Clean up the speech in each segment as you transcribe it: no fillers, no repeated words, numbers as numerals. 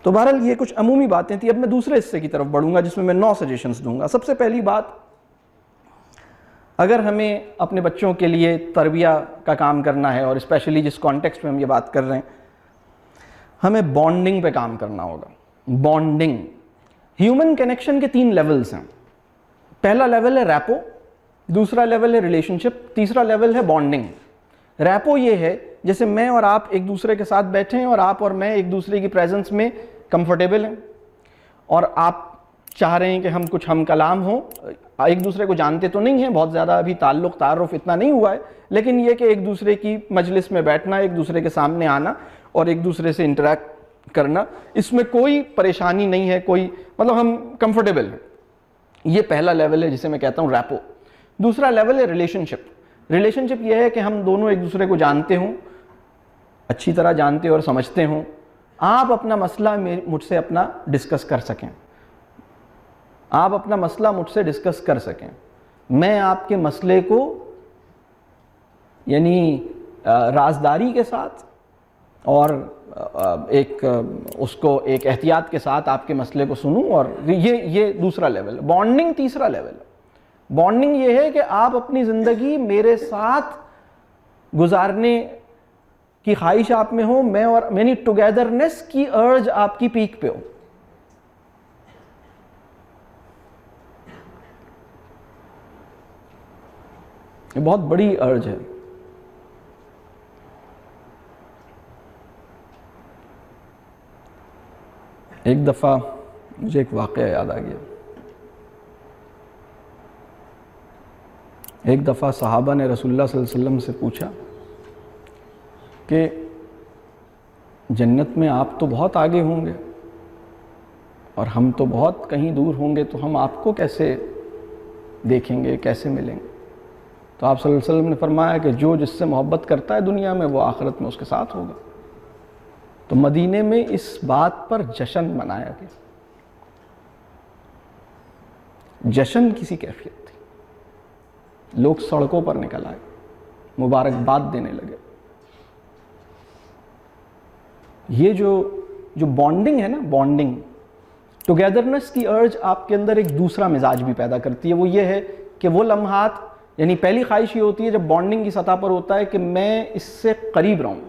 تو بہرحال یہ کچھ عمومی باتیں تھیں. اب میں دوسرے حصے کی طرف بڑھوں گا جس میں 9 سجیشنز دوں گا. سب سے پہلی بات، اگر ہمیں اپنے بچوں کے لیے تربیہ کا کام کرنا ہے، اور اسپیشلی جس کانٹیکسٹ میں ہم یہ بات کر رہے ہیں، ہمیں بانڈنگ پہ کام کرنا ہوگا. بانڈنگ، ہیومن کنیکشن کے 3 لیولز ہیں. پہلا لیول ہے ریپو، دوسرا لیول ہے ریلیشن شپ، تیسرا لیول ہے بانڈنگ. ریپو یہ ہے جیسے میں اور آپ ایک دوسرے کے ساتھ بیٹھے ہیں اور آپ اور میں ایک دوسرے کی پریزنس میں کمفرٹیبل ہیں، اور آپ چاہ رہے ہیں کہ ہم کچھ ہم کلام ہوں. ایک دوسرے کو جانتے تو نہیں ہیں، بہت زیادہ ابھی تعارف اتنا نہیں ہوا ہے، لیکن یہ کہ ایک دوسرے کی مجلس میں بیٹھنا، ایک دوسرے کے سامنے آنا اور ایک دوسرے سے انٹریکٹ کرنا، اس میں کوئی پریشانی نہیں ہے، کوئی مطلب ہم کمفرٹیبل ہیں. یہ پہلا لیول ہے جسے میں کہتا ہوں ریپو. دوسرا لیول ہے ریلیشن شپ. ریلیشن شپ یہ ہے کہ ہم دونوں ایک دوسرے کو جانتے ہوں، اچھی طرح جانتے اور سمجھتے ہوں. آپ اپنا مسئلہ مجھ سے اپنا ڈسکس کر سکیں، آپ اپنا مسئلہ مجھ سے ڈسکس کر سکیں، میں آپ کے مسئلے کو یعنی رازداری کے ساتھ اور اس کو ایک احتیاط کے ساتھ آپ کے مسئلے کو سنوں. اور یہ دوسرا لیول ہے. بانڈنگ تیسرا لیول ہے. بانڈنگ یہ ہے کہ آپ اپنی زندگی میرے ساتھ گزارنے کی خواہش آپ میں ہو، میں اور یعنی ٹوگیدرنس کی ارج آپ کی پیک پہ ہو. یہ بہت بڑی ارج ہے. ایک دفعہ مجھے ایک واقعہ یاد آ گیا. ایک دفعہ صحابہ نے رسول اللہ صلی اللہ علیہ وسلم سے پوچھا کہ جنت میں آپ تو بہت آگے ہوں گے اور ہم تو بہت کہیں دور ہوں گے، تو ہم آپ کو کیسے دیکھیں گے، کیسے ملیں گے؟ تو آپ صلی اللہ علیہ وسلم نے فرمایا کہ جو جس سے محبت کرتا ہے دنیا میں، وہ آخرت میں اس کے ساتھ ہوگا. تو مدینے میں اس بات پر جشن منایا گیا. جشن کسی کیفیت تھی. لوگ سڑکوں پر نکل آئے، مبارکباد دینے لگے. یہ جو بانڈنگ ہے نا، بانڈنگ، ٹوگیدرنس کی ارج آپ کے اندر ایک دوسرا مزاج بھی پیدا کرتی ہے. وہ یہ ہے کہ وہ لمحات، یعنی پہلی خواہش یہ ہوتی ہے جب بانڈنگ کی سطح پر ہوتا ہے کہ میں اس سے قریب رہوں،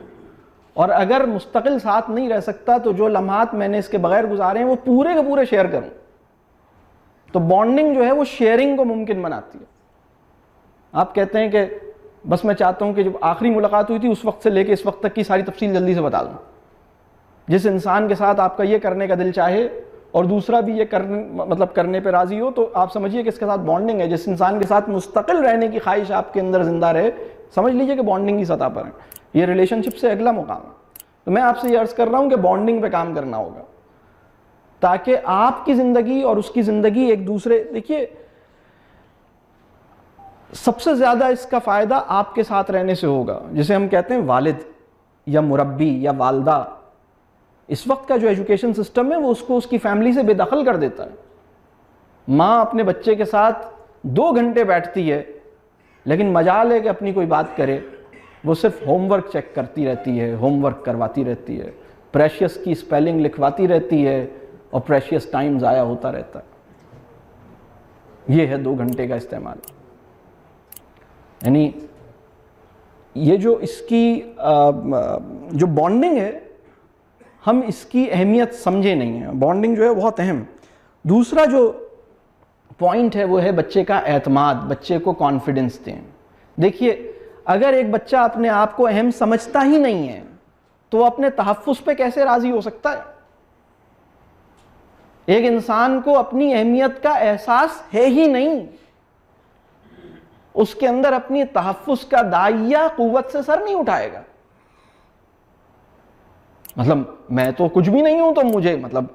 اور اگر مستقل ساتھ نہیں رہ سکتا تو جو لمحات میں نے اس کے بغیر گزارے ہیں وہ پورے کے پورے شیئر کروں. تو بانڈنگ جو ہے وہ شیئرنگ کو ممکن بناتی ہے. آپ کہتے ہیں کہ بس میں چاہتا ہوں کہ جب آخری ملاقات ہوئی تھی اس وقت سے لے کے اس وقت تک کی ساری تفصیل جلدی سے بتا دوں. جس انسان کے ساتھ آپ کا یہ کرنے کا دل چاہے اور دوسرا بھی یہ کرنے پہ راضی ہو، تو آپ سمجھیے کہ اس کے ساتھ بانڈنگ ہے. جس انسان کے ساتھ مستقل رہنے کی خواہش آپ کے اندر زندہ رہے، سمجھ لیجئے کہ بانڈنگ کی سطح پر ہے. یہ ریلیشن شپ سے اگلا مقام ہے. تو میں آپ سے یہ عرض کر رہا ہوں کہ بانڈنگ پہ کام کرنا ہوگا تاکہ آپ کی زندگی اور اس کی زندگی ایک دوسرے، دیکھیے سب سے زیادہ اس کا فائدہ آپ کے ساتھ رہنے سے ہوگا. جسے ہم کہتے ہیں والد یا مربی یا والدہ، اس وقت کا جو ایجوکیشن سسٹم ہے وہ اس کو اس کی فیملی سے بے دخل کر دیتا ہے. ماں اپنے بچے کے ساتھ 2 گھنٹے بیٹھتی ہے، لیکن مجال ہے کہ اپنی کوئی بات کرے، وہ صرف ہوم ورک چیک کرتی رہتی ہے، ہوم ورک کرواتی رہتی ہے، پریشیس کی اسپیلنگ لکھواتی رہتی ہے، اور پریشیس ٹائم ضائع ہوتا رہتا ہے. یہ ہے 2 گھنٹے کا استعمال. یعنی یہ جو اس کی جو بانڈنگ ہے، ہم اس کی اہمیت سمجھے نہیں ہیں. بانڈنگ جو ہے بہت اہم. دوسرا جو پوائنٹ ہے وہ ہے بچے کا اعتماد، بچے کو کانفیڈنس دیں. دیکھیے اگر ایک بچہ اپنے آپ کو اہم سمجھتا ہی نہیں ہے تو وہ اپنے تحفظ پہ کیسے راضی ہو سکتا ہے؟ ایک انسان کو اپنی اہمیت کا احساس ہے ہی نہیں، اس کے اندر اپنی تحفظ کا داعیہ قوت سے سر نہیں اٹھائے گا. مطلب میں تو کچھ بھی نہیں ہوں، تو مجھے مطلب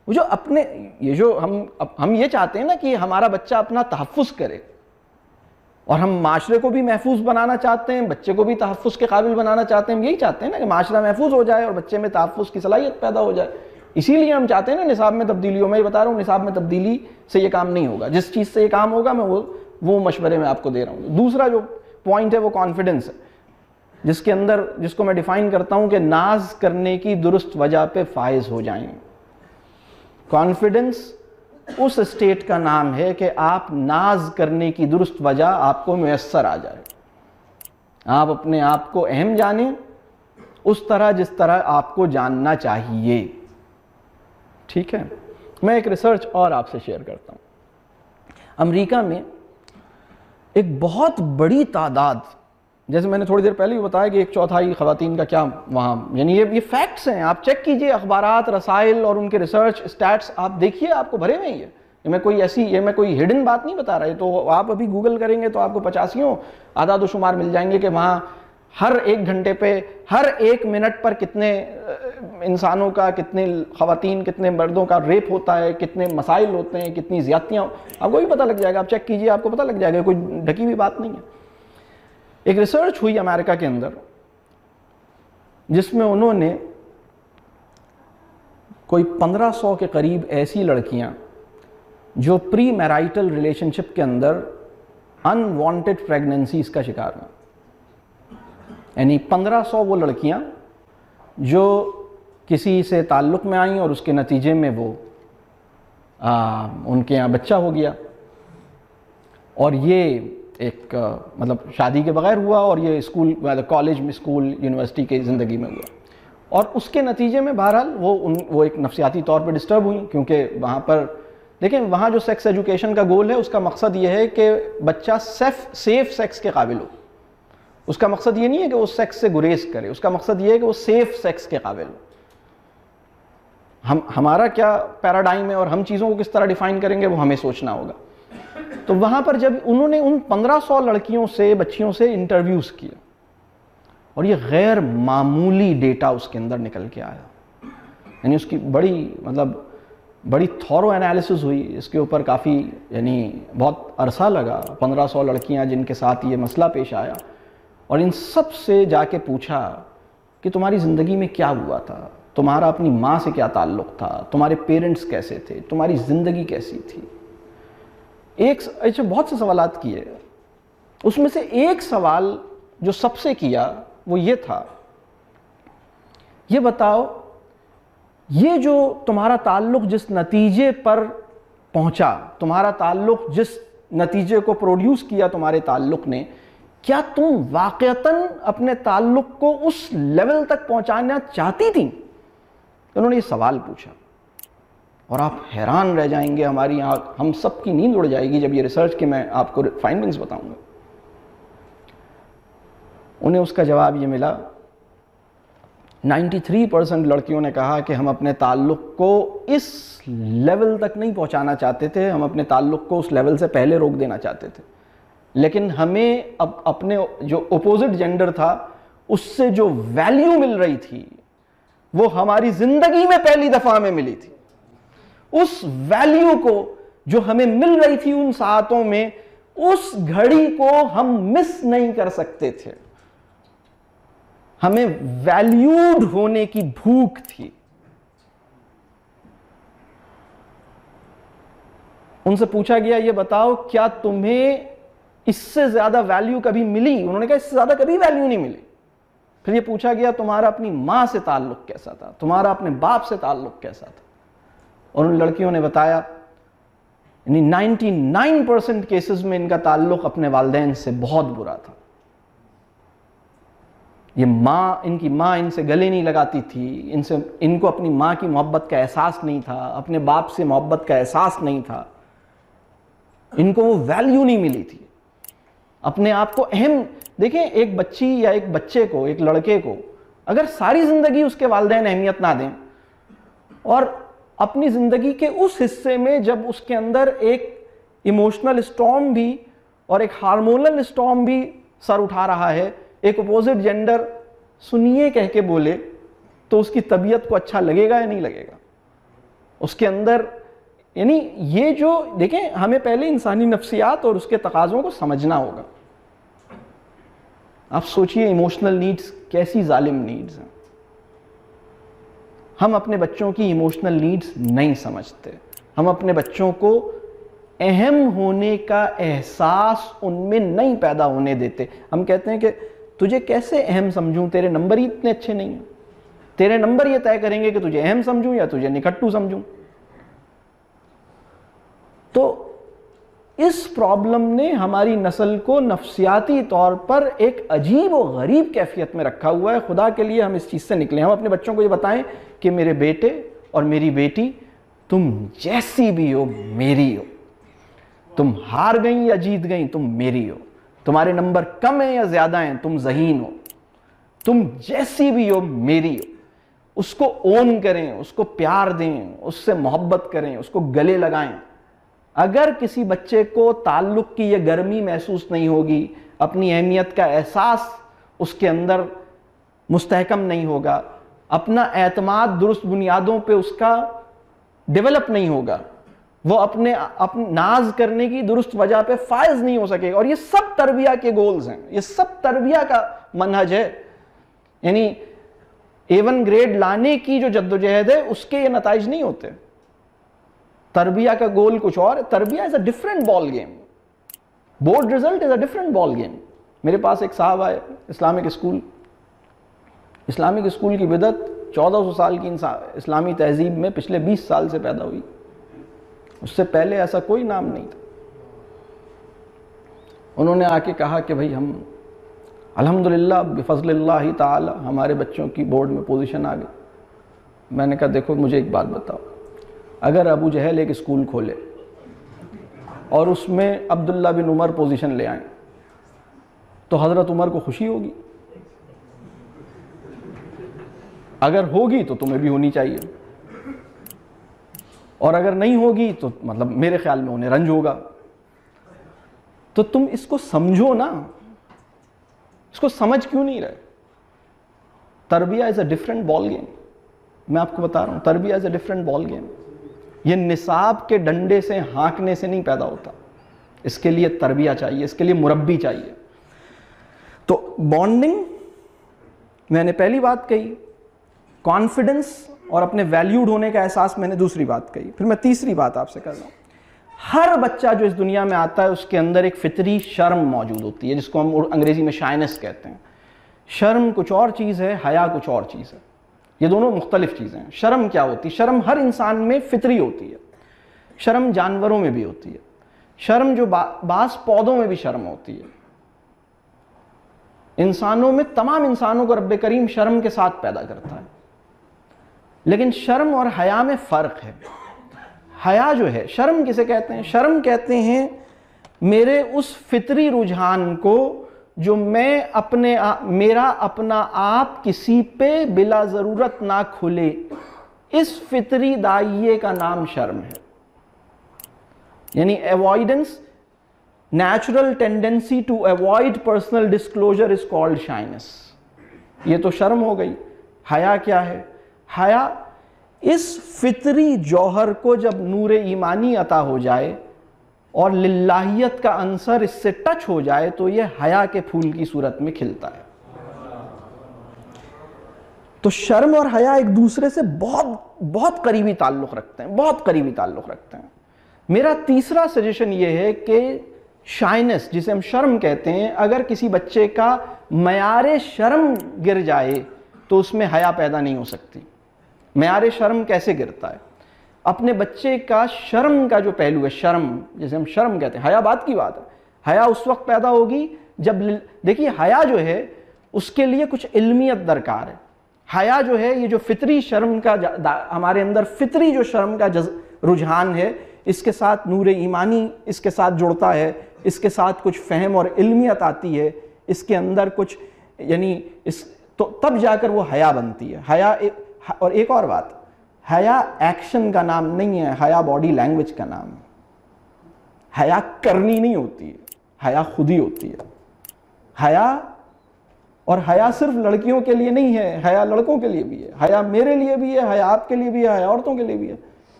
جو اپنے یہ جو ہم یہ چاہتے ہیں نا کہ ہمارا بچہ اپنا تحفظ کرے، اور ہم معاشرے کو بھی محفوظ بنانا چاہتے ہیں، بچے کو بھی تحفظ کے قابل بنانا چاہتے ہیں. ہم یہی چاہتے ہیں نا کہ معاشرہ محفوظ ہو جائے اور بچے میں تحفظ کی صلاحیت پیدا ہو جائے. اسی لیے ہم چاہتے ہیں نا نصاب میں تبدیلیوں میں، یہ بتا رہا ہوں نصاب میں تبدیلی سے یہ کام نہیں ہوگا. جس چیز سے یہ کام ہوگا میں وہ مشورے میں آپ کو دے رہا ہوں. دوسرا جو پوائنٹ ہے وہ کانفیڈنس ہے، جس کو میں ڈیفائن کرتا ہوں کہ ناز کرنے کی درست وجہ پہ فائز ہو جائیں. کانفیڈنس اس اسٹیٹ کا نام ہے کہ آپ ناز کرنے کی درست وجہ آپ کو میسر آ جائے، آپ اپنے آپ کو اہم جانیں اس طرح جس طرح آپ کو جاننا چاہیے. ٹھیک ہے. میں ایک ریسرچ اور آپ سے شیئر کرتا ہوں. امریکہ میں ایک بہت بڑی تعداد، جیسے میں نے تھوڑی دیر پہلے بھی بتایا کہ 1/4 خواتین کا کیا وہاں، یعنی یہ فیکٹس ہیں، آپ چیک کیجئے اخبارات، رسائل اور ان کے ریسرچ اسٹیٹس آپ دیکھیے، آپ کو بھرے ہوئے ہیں. یہ میں کوئی ہڈن بات نہیں بتا رہا. تو آپ ابھی گوگل کریں گے تو آپ کو 85 اعداد و شمار مل جائیں گے کہ وہاں ہر 1 گھنٹے پہ، ہر 1 منٹ پر کتنے انسانوں کا، کتنے خواتین، کتنے مردوں کا ریپ ہوتا ہے، کتنے مسائل ہوتے ہیں، کتنی زیادتیاں، آپ کو بھی پتہ لگ جائے گا. آپ چیک کیجئے، آپ کو پتہ لگ جائے گا، کوئی ڈھکی ہوئی بات نہیں ہے. ایک ریسرچ ہوئی امریکہ کے اندر جس میں انہوں نے کوئی 1500 کے قریب ایسی لڑکیاں جو پری میرائٹل ریلیشن شپ کے اندر انوانٹڈ پریگننسیز کا شکار ہیں، یعنی 1500 وہ لڑکیاں جو کسی سے تعلق میں آئیں اور اس کے نتیجے میں وہ ان کے یہاں بچہ ہو گیا، اور یہ ایک مطلب شادی کے بغیر ہوا، اور یہ اسکول، کالج میں، اسکول، یونیورسٹی کی زندگی میں ہوا، اور اس کے نتیجے میں بہرحال وہ ایک نفسیاتی طور پہ ڈسٹرب ہوئیں، کیونکہ وہاں پر دیکھیں، وہاں جو سیکس ایجوکیشن کا گول ہے اس کا مقصد یہ ہے کہ بچہ سیف سیکس کے قابل ہو. اس کا مقصد یہ نہیں ہے کہ وہ سیکس سے گریز کرے، اس کا مقصد یہ ہے کہ وہ سیف سیکس کے قابل ہو. ہمارا کیا پیراڈائم ہے اور ہم چیزوں کو کس طرح ڈیفائن کریں گے وہ ہمیں سوچنا ہوگا. تو وہاں پر جب انہوں نے ان 1500 لڑکیوں سے، بچیوں سے انٹرویوز کیے، اور یہ غیر معمولی ڈیٹا اس کے اندر نکل کے آیا، یعنی اس کی بڑی تھورو انالیسس ہوئی اس کے اوپر، کافی یعنی بہت عرصہ لگا. 1500 لڑکیاں جن کے ساتھ یہ مسئلہ پیش آیا، اور ان سب سے جا کے پوچھا کہ تمہاری زندگی میں کیا ہوا تھا، تمہارا اپنی ماں سے کیا تعلق تھا، تمہارے پیرنٹس کیسے تھے، تمہاری زندگی کیسی تھی. ایسے بہت سے سوالات کیے. اس میں سے ایک سوال جو سب سے کیا وہ یہ تھا، یہ بتاؤ یہ جو تمہارا تعلق جس نتیجے پر پہنچا، تمہارا تعلق جس نتیجے کو پروڈیوس کیا تمہارے تعلق نے، کیا تم واقعتاً اپنے تعلق کو اس لیول تک پہنچانا چاہتی تھیں؟ انہوں نے یہ سوال پوچھا، اور آپ حیران رہ جائیں گے، ہم سب کی نیند اڑ جائے گی جب یہ ریسرچ کے میں آپ کو فائنڈنگز بتاؤں گا. انہیں اس کا جواب یہ ملا، 93% لڑکیوں نے کہا کہ ہم اپنے تعلق کو اس لیول تک نہیں پہنچانا چاہتے تھے، ہم اپنے تعلق کو اس لیول سے پہلے روک دینا چاہتے تھے، لیکن ہمیں اپنے جو اپوزٹ جینڈر تھا اس سے جو ویلیو مل رہی تھی وہ ہماری زندگی میں پہلی دفعہ ہمیں ملی تھی. اس ویلیو کو جو ہمیں مل رہی تھی ان ساعتوں میں، اس گھڑی کو ہم مس نہیں کر سکتے تھے. ہمیں ویلیوڈ ہونے کی بھوک تھی. ان سے پوچھا گیا یہ بتاؤ کیا تمہیں اس سے زیادہ ویلیو کبھی ملی؟ انہوں نے کہا اس سے زیادہ کبھی ویلیو نہیں ملی. پھر یہ پوچھا گیا تمہارا اپنی ماں سے تعلق کیسا تھا، تمہارا اپنے باپ سے تعلق کیسا تھا؟ اور ان لڑکیوں نے بتایا 99% کیسز میں ان کا تعلق اپنے والدین سے بہت برا تھا. ان کی ماں ان سے گلے نہیں لگاتی تھی، ان کو اپنی ماں کی محبت کا احساس نہیں تھا، اپنے باپ سے محبت کا احساس نہیں تھا، ان کو وہ ویلیو نہیں ملی تھی. اپنے آپ کو اہم دیکھیں، ایک بچی یا ایک بچے کو، ایک لڑکے کو اگر ساری زندگی اس کے والدین اہمیت نہ دیں، اور اپنی زندگی کے اس حصے میں جب اس کے اندر ایک ایموشنل اسٹارم بھی اور ایک ہارمونل اسٹارم بھی سر اٹھا رہا ہے، ایک اپوزٹ جینڈر سنیے کہہ کے بولے، تو اس کی طبیعت کو اچھا لگے گا یا نہیں لگے گا؟ اس کے اندر یعنی یہ جو دیکھیں، ہمیں پہلے انسانی نفسیات اور اس کے تقاضوں کو سمجھنا ہوگا. آپ سوچئے ایموشنل نیڈز کیسی ظالم نیڈز ہیں. ہم اپنے بچوں کی ایموشنل نیڈز نہیں سمجھتے. ہم اپنے بچوں کو اہم ہونے کا احساس ان میں نہیں پیدا ہونے دیتے. ہم کہتے ہیں کہ تجھے کیسے اہم سمجھوں، تیرے نمبر ہی اتنے اچھے نہیں ہیں. تیرے نمبر یہ طے کریں گے کہ تجھے اہم سمجھوں یا تجھے نکھٹو سمجھوں. تو اس پرابلم نے ہماری نسل کو نفسیاتی طور پر ایک عجیب و غریب کیفیت میں رکھا ہوا ہے. خدا کے لیے ہم اس چیز سے نکلیں. ہم اپنے بچوں کو یہ بتائیں کہ میرے بیٹے اور میری بیٹی تم جیسی بھی ہو میری ہو, تم ہار گئیں یا جیت گئیں تم میری ہو, تمہارے نمبر کم ہیں یا زیادہ ہیں تم ذہین ہو, تم جیسی بھی ہو میری ہو. اس کو اون کریں, اس کو پیار دیں, اس سے محبت کریں, اس کو گلے لگائیں. اگر کسی بچے کو تعلق کی یہ گرمی محسوس نہیں ہوگی, اپنی اہمیت کا احساس اس کے اندر مستحکم نہیں ہوگا, اپنا اعتماد درست بنیادوں پہ اس کا ڈیولپ نہیں ہوگا, وہ اپنے ناز کرنے کی درست وجہ پہ فائز نہیں ہو سکے گا. اور یہ سب تربیہ کے گولز ہیں, یہ سب تربیہ کا منہج ہے. یعنی A1 گریڈ لانے کی جو جدوجہد ہے اس کے یہ نتائج نہیں ہوتے. تربیہ کا گول کچھ اور ہے. تربیہ is a different ball game. Board result is a different ball game. میرے پاس ایک صاحب آئے, اسلامک اسکول کی بدعت 1400 سال کی اسلامی تہذیب میں پچھلے 20 سال سے پیدا ہوئی. اس سے پہلے ایسا کوئی نام نہیں تھا. انہوں نے آ کے کہا کہ بھائی ہم الحمدللہ بفضل اللہ تعالی ہمارے بچوں کی بورڈ میں پوزیشن آ گئی. میں نے کہا دیکھو مجھے ایک بات بتاؤ, اگر ابو جہل ایک اسکول کھولے اور اس میں عبداللہ بن عمر پوزیشن لے آئیں تو حضرت عمر کو خوشی ہوگی؟ اگر ہوگی تو تمہیں بھی ہونی چاہیے, اور اگر نہیں ہوگی تو مطلب میرے خیال میں انہیں رنج ہوگا. تو تم اس کو سمجھو نا, اس کو سمجھ کیوں نہیں رہے؟ تربیہ is a different ball game. میں آپ کو بتا رہا ہوں, تربیہ is a different ball game. یہ نصاب کے ڈنڈے سے ہانکنے سے نہیں پیدا ہوتا. اس کے لیے تربیہ چاہیے, اس کے لیے مربی چاہیے. تو بانڈنگ میں نے پہلی بات کہی, کانفیڈنس اور اپنے ویلیوڈ ہونے کا احساس میں نے دوسری بات کہی. پھر میں تیسری بات آپ سے کر رہا ہوں. ہر بچہ جو اس دنیا میں آتا ہے اس کے اندر ایک فطری شرم موجود ہوتی ہے, جس کو ہم انگریزی میں شائنس کہتے ہیں. شرم کچھ اور چیز ہے, حیا کچھ اور چیز ہے. یہ دونوں مختلف چیزیں ہیں. شرم کیا ہوتی ہے؟ شرم ہر انسان میں فطری ہوتی ہے. شرم جانوروں میں بھی ہوتی ہے. شرم جو بعض پودوں میں بھی شرم ہوتی ہے. انسانوں میں تمام انسانوں کو رب کریم شرم کے ساتھ پیدا کرتا ہے. لیکن شرم اور حیا میں فرق ہے. حیا جو ہے, شرم کسے کہتے ہیں؟ شرم کہتے ہیں میرے اس فطری رجحان کو جو میں میرا اپنا آپ کسی پہ بلا ضرورت نہ کھلے, اس فطری داعیے کا نام شرم ہے. یعنی avoidance, natural tendency to avoid personal disclosure is called shyness. یہ تو شرم ہو گئی. حیا کیا ہے؟ حیا اس فطری جوہر کو جب نور ایمانی عطا ہو جائے اور للہیت کا عنصر اس سے ٹچ ہو جائے تو یہ حیا کے پھول کی صورت میں کھلتا ہے. تو شرم اور حیا ایک دوسرے سے بہت بہت قریبی تعلق رکھتے ہیں, بہت قریبی تعلق رکھتے ہیں. میرا تیسرا سجیشن یہ ہے کہ شائنس, جسے ہم شرم کہتے ہیں, اگر کسی بچے کا معیار شرم گر جائے تو اس میں حیا پیدا نہیں ہو سکتی. معیار شرم کیسے گرتا ہے؟ اپنے بچے کا شرم کا جو پہلو ہے, شرم جسے ہم شرم کہتے ہیں, حیا بات کی بات ہے. حیا اس وقت پیدا ہوگی جب, دیکھیے حیا جو ہے اس کے لیے کچھ علمیت درکار ہے. حیا جو ہے یہ جو فطری شرم کا ہمارے اندر فطری جو شرم کا رجحان ہے, اس کے ساتھ نور ایمانی اس کے ساتھ جڑتا ہے, اس کے ساتھ کچھ فہم اور علمیت آتی ہے, اس کے اندر کچھ یعنی تو تب جا کر وہ حیا بنتی ہے. حیا اور ایک اور بات, حیا ایکشن کا نام نہیں ہے, حیا باڈی لینگویج کا نام ہے. حیا کرنی نہیں ہوتی ہے, حیا خود ہی ہوتی ہے. حیا, اور حیا صرف لڑکیوں کے لیے نہیں ہے, حیا لڑکوں کے لیے بھی ہے, حیا میرے لیے بھی ہے, حیا آپ کے لیے بھی ہے, حیا عورتوں کے لیے بھی ہے.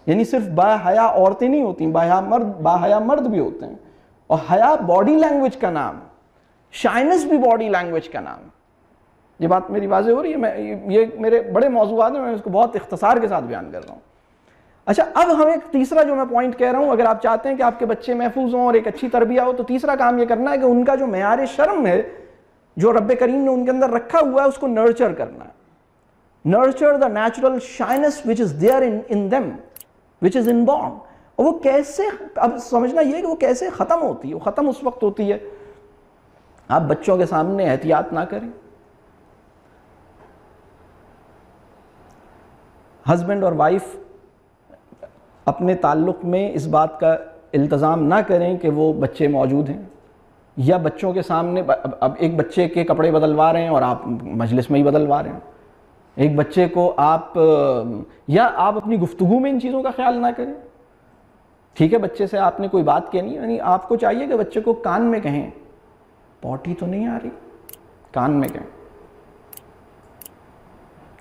یعنی صرف با حیا عورتیں نہیں ہوتی, با حیا مرد بھی ہوتے ہیں. اور حیا باڈی لینگویج کا نام, شائنس بھی باڈی لینگویج کا نام. یہ بات میری واضح ہو رہی ہے؟ یہ میرے بڑے موضوعات ہیں, میں اس کو بہت اختصار کے ساتھ بیان کر رہا ہوں. اچھا, اب ہم ایک تیسرا جو میں پوائنٹ کہہ رہا ہوں, اگر آپ چاہتے ہیں کہ آپ کے بچے محفوظ ہوں اور ایک اچھی تربیہ ہو, تو تیسرا کام یہ کرنا ہے کہ ان کا جو معیار شرم ہے جو رب کریم نے ان کے اندر رکھا ہوا ہے اس کو نرچر کرنا ہے. Nurture the natural shyness which is there in them, which is inborn. اور وہ کیسے، اب سمجھنا یہ کہ وہ کیسے ختم ہوتی ہے. وہ ختم اس وقت ہوتی ہے آپ بچوں کے سامنے احتیاط نہ کریں، ہسبینڈ اور وائف اپنے تعلق میں اس بات کا التزام نہ کریں کہ وہ بچے موجود ہیں، یا بچوں کے سامنے اب ایک بچے کے کپڑے بدلوا رہے ہیں اور آپ مجلس میں ہی بدلوا رہے ہیں، ایک بچے کو آپ یا آپ اپنی گفتگو میں ان چیزوں کا خیال نہ کریں. ٹھیک ہے بچے سے آپ نے کوئی بات کہنی، یعنی آپ کو چاہیے کہ بچے کو کان میں کہیں پوٹی تو نہیں آ رہی، کان میں کہیں.